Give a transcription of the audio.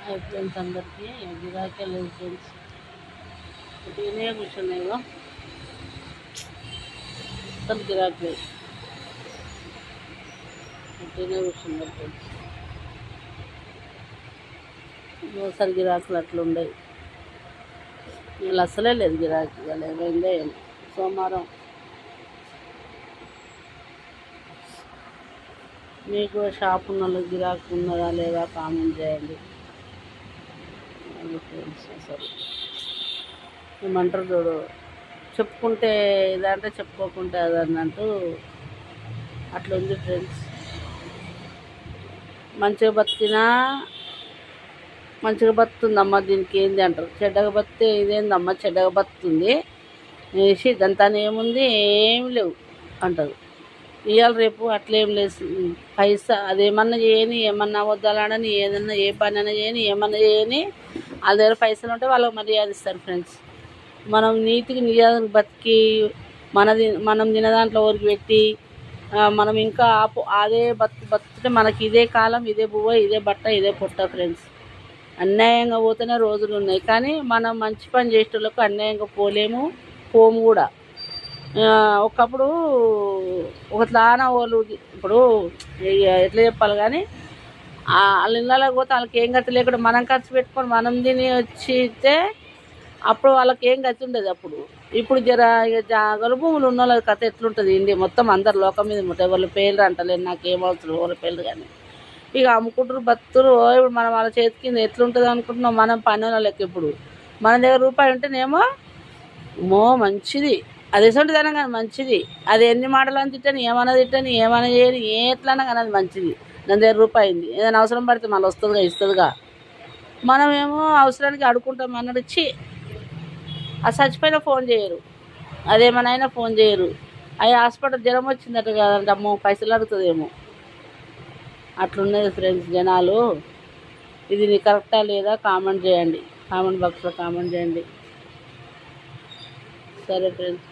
Hi friends, అందరికీ గిరాకీ లేదు ఫ్రెండ్స్. ఉట్టిగానే కూర్చున్నాయిగో, అసలు గిరాకీ లేదు. ఉట్టిగానే కూర్చున్నారు ఫ్రెండ్స్. ఒకసారి గిరాకులు అట్లా ఉండేవి. వీళ్ళు అసలే లేదు గిరాకీ. ఇవాళ ఏమైందో ఏమో. సోమవారం మీకు షాప్ ఉన్న వాళ్ళకి గిరాకీ ఉన్నదా లేదా కామెంట్ చేయండి ఫ్రెండ్స్. అసలు ఏమంటారు చూడు, చెప్పుకుంటే ఇదంటే చెప్పుకోకుంటే అది అన్నట్టు అట్లా ఉంది ఫ్రెండ్స్. మంచిగా బతికినా మంచిగా బతుకుతుందమ్మ, దీనికి ఏంది అంటారు. చెడ్డగా బతికితే ఇదేందమ్మా చెడ్డగా బతుకుతుంది వేసి ఇదంతా ఏముంది, ఏమి లేవు అంటారు. ఇవాళ రేపు అట్లేం లేదు. పైసా అదేమన్నా చేయని, ఏమన్నా వద్దాలని, ఏదన్నా ఏ పని అయినా చేయని, ఏమన్నా చేయని, వాళ్ళ దగ్గర పైసలు ఉంటే వాళ్ళకి మర్యాద ఇస్తారు ఫ్రెండ్స్. మనం నీతికి నిజానికి బతికి మనం తిన దాంట్లో ఊరికి పెట్టి మనం ఇంకా అదే బతుకుతే మనకి ఇదే కాలం, ఇదే బువ్వ, ఇదే బట్ట, ఇదే పొట్ట ఫ్రెండ్స్. అన్యాయంగా పోతేనే రోజులు ఉన్నాయి, కానీ మనం మంచి పని చేసేటోళ్ళకు అన్యాయంగా పోము కూడా. ఒకప్పుడు ఒకట్లాన వాళ్ళు ఇప్పుడు ఎట్లా చెప్పాలి కానీ, వాళ్ళ ఇళ్ళకి పోతే వాళ్ళకి ఏం గతి లేకుండా మనం ఖర్చు పెట్టుకొని మనం తిని వచ్చితే అప్పుడు వాళ్ళకి ఏం గతి ఉండదు. ఇప్పుడు గొలుపు భూములు ఉన్న వాళ్ళ కథ ఎట్లుంటుంది ఇండియా మొత్తం, అందరు లోకం మీద ఎవరి పేర్లు అంటలేదు, నాకేమవుతుంది ఎవరి పేర్లు కానీ. ఇక అమ్ముకుంటారు బతురు. ఇప్పుడు మనం వాళ్ళ చేతి కింద ఎట్లుంటుంది అనుకుంటున్నాం, మనం పన్నుల లెక్క. ఇప్పుడు మన దగ్గర రూపాయి ఉంటేనేమో మంచిది, అది ఎసంటిదనం కానీ మంచిది. అది ఎన్ని మాటలు అని తిట్టని, ఏమైనా చేయని, ఎట్లన్నా కానీ అది మంచిది. దాని దగ్గర రూపాయి ఉంది, ఏదైనా అవసరం పడితే మళ్ళీ వస్తుందిగా, ఇస్తుందిగా. మనమేమో అవసరానికి అడుకుంటాం అన్నట్టు ఇచ్చి ఆ చచ్చిపోయినా ఫోన్ చేయరు, అదేమనైనా ఫోన్ చేయరు. అవి హాస్పిటల్ జ్వరం వచ్చిందట కదంటే అమ్మో పైసలు అడుగుతుందేమో. అట్లున్నది ఫ్రెండ్స్ జనాలు. ఇది నీ కరెక్టా లేదా కామెంట్ చేయండి, కామెంట్ బాక్స్లో కామెంట్ చేయండి. సరే ఫ్రెండ్స్.